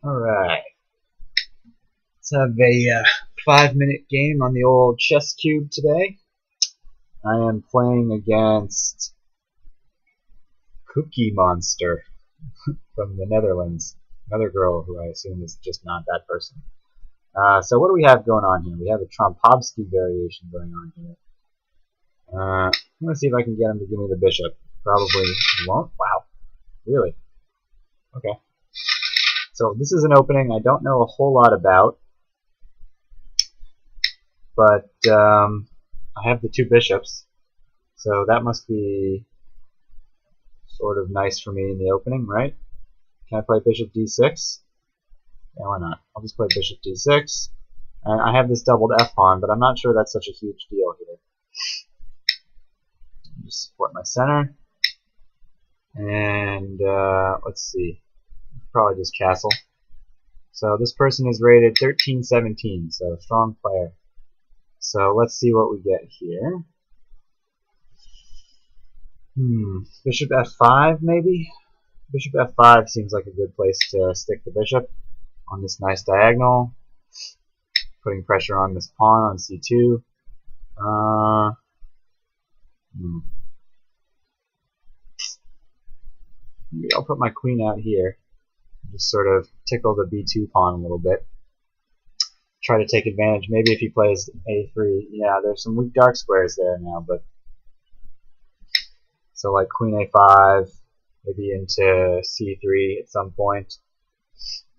Alright, let's have a 5-minute game on the old chess cube today. I am playing against Cookie Monster from the Netherlands. Another girl who I assume is just not that person. So what do we have going on here? We have a Trompowsky variation going on here. I'm going to see if I can get him to give me the bishop. Probably won't. Wow. Really? Okay. So this is an opening I don't know a whole lot about, but I have the two bishops, so that must be sort of nice for me in the opening, right? Can I play bishop d6? Yeah, why not? I'll just play bishop d6. And I have this doubled f-pawn, but I'm not sure that's such a huge deal here. Just support my center. And let's see. Probably just castle. So this person is rated 13-17, so strong player. So let's see what we get here. Bishop f5 maybe? Bishop f5 seems like a good place to stick the bishop on this nice diagonal. Putting pressure on this pawn on c2. Maybe I'll put my queen out here. Just sort of tickle the b2 pawn a little bit. Try to take advantage. Maybe if he plays a3, yeah, there's some weak dark squares there now, but so like queen a5, maybe into c3 at some point.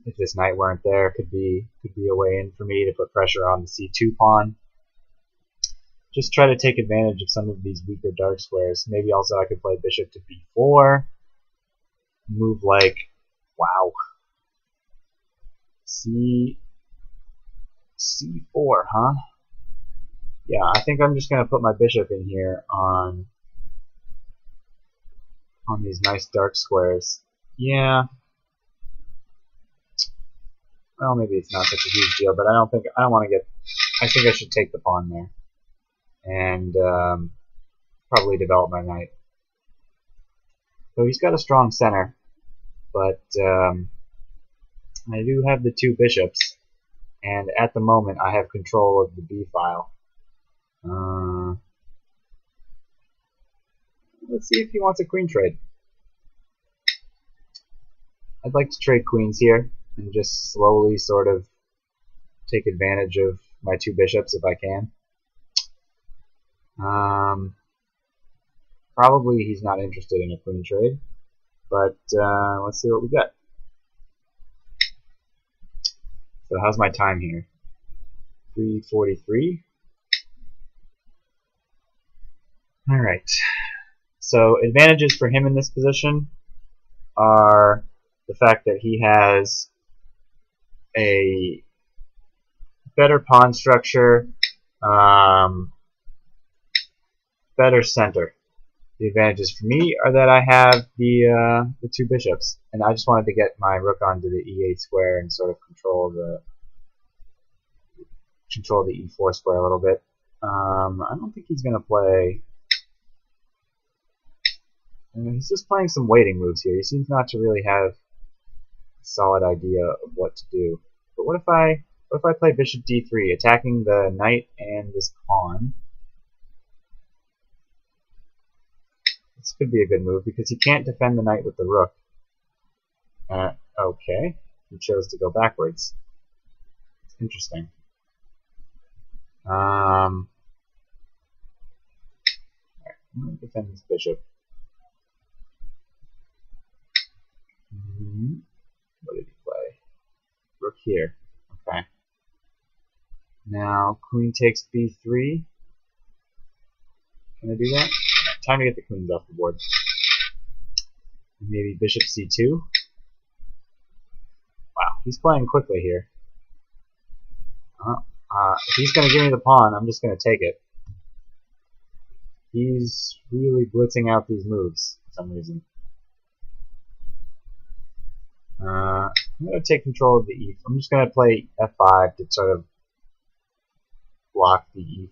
If this knight weren't there, could be a way in for me to put pressure on the c2 pawn. Just try to take advantage of some of these weaker dark squares. Maybe also I could play bishop to b4. Move like, wow, c4, huh? Yeah, I think I'm just going to put my bishop in here on these nice dark squares. Yeah. Well, maybe it's not such a huge deal, but I think I should take the pawn there and probably develop my knight. So he's got a strong center, but I do have the two bishops, and at the moment I have control of the b file. Let's see if he wants a queen trade. I'd like to trade queens here and just slowly sort of take advantage of my two bishops if I can. Probably he's not interested in a queen trade, but let's see what we got. So how's my time here? 3:43. Alright. So advantages for him in this position are the fact that he has a better pawn structure, better center. The advantages for me are that I have the two bishops, and I just wanted to get my rook onto the e8 square and sort of control the e4 square a little bit. I don't think he's going to play. He's just playing some waiting moves here. He seems not to really have a solid idea of what to do. But what if I play bishop d3, attacking the knight and this pawn? This could be a good move because he can't defend the knight with the rook. Okay, he chose to go backwards. It's interesting. I'm going to defend this bishop. What did he play? Rook here. Okay. Now queen takes b3. Can I do that? Time to get the queens off the board. Maybe bishop c2. Wow, he's playing quickly here. If he's going to give me the pawn, I'm just going to take it. He's really blitzing out these moves for some reason. I'm going to take control of the e. I'm just going to play f5 to sort of block the e.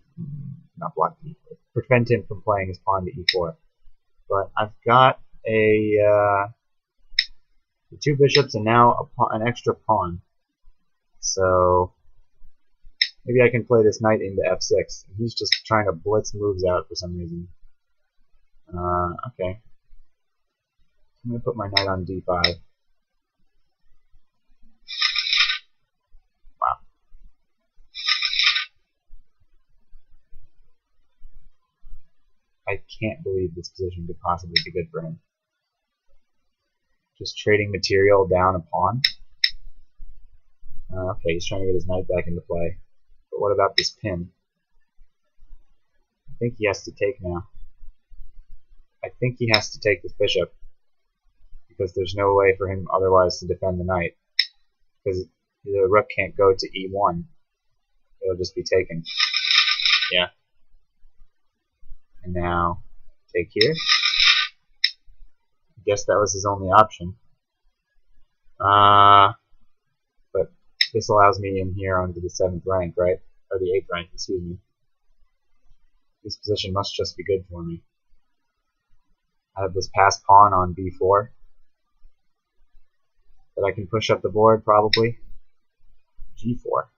Not block the e4. Prevent him from playing his pawn to e4. But I've got a The 2 bishops and now an extra pawn. So maybe I can play this knight into f6. He's just trying to blitz moves out for some reason. Okay. I'm going to put my knight on d5. Wow. I can't believe this position could possibly be good for him. Just trading material down a pawn. Okay, he's trying to get his knight back into play. But what about this pin? I think he has to take now. I think he has to take this bishop, because there's no way for him otherwise to defend the knight. Because the rook can't go to e1. It'll just be taken. Yeah. And now, take here. I guess that was his only option. But this allows me in here onto the 7th rank, right? Or the 8th rank, excuse me. This position must just be good for me. I have this passed pawn on b4 that I can push up the board, probably. g4.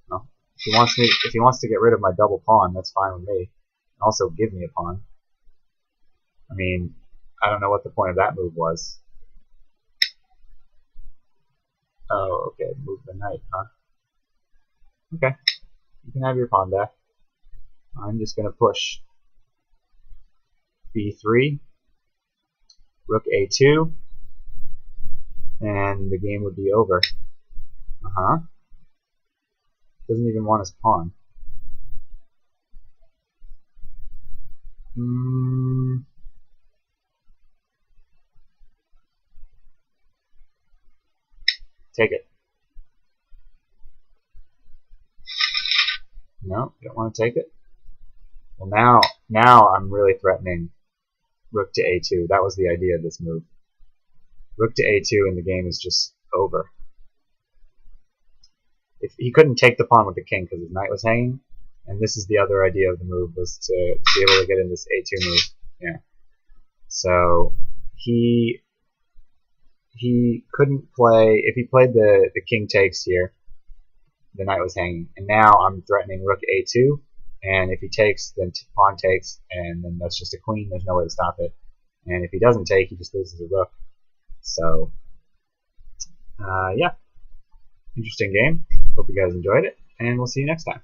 Well, if he wants to get rid of my double pawn, that's fine with me. And also give me a pawn. I mean, I don't know what the point of that move was. Oh, okay, move the knight, huh? Okay, you can have your pawn back. I'm just going to push b3, rook a2, and the game would be over. Doesn't even want his pawn. Take it. No, you don't want to take it? Well, now I'm really threatening rook to a2. That was the idea of this move. Rook to a2 and the game is just over. If he couldn't take the pawn with the king because his knight was hanging, and this is the other idea of the move, was to be able to get in this a2 move. Yeah. So he couldn't play. If he played the king takes here, the knight was hanging, and now I'm threatening rook a2, and if he takes, then pawn takes, and then that's just a queen. There's no way to stop it. And if he doesn't take, he just loses a rook. So yeah, interesting game. Hope you guys enjoyed it, and we'll see you next time.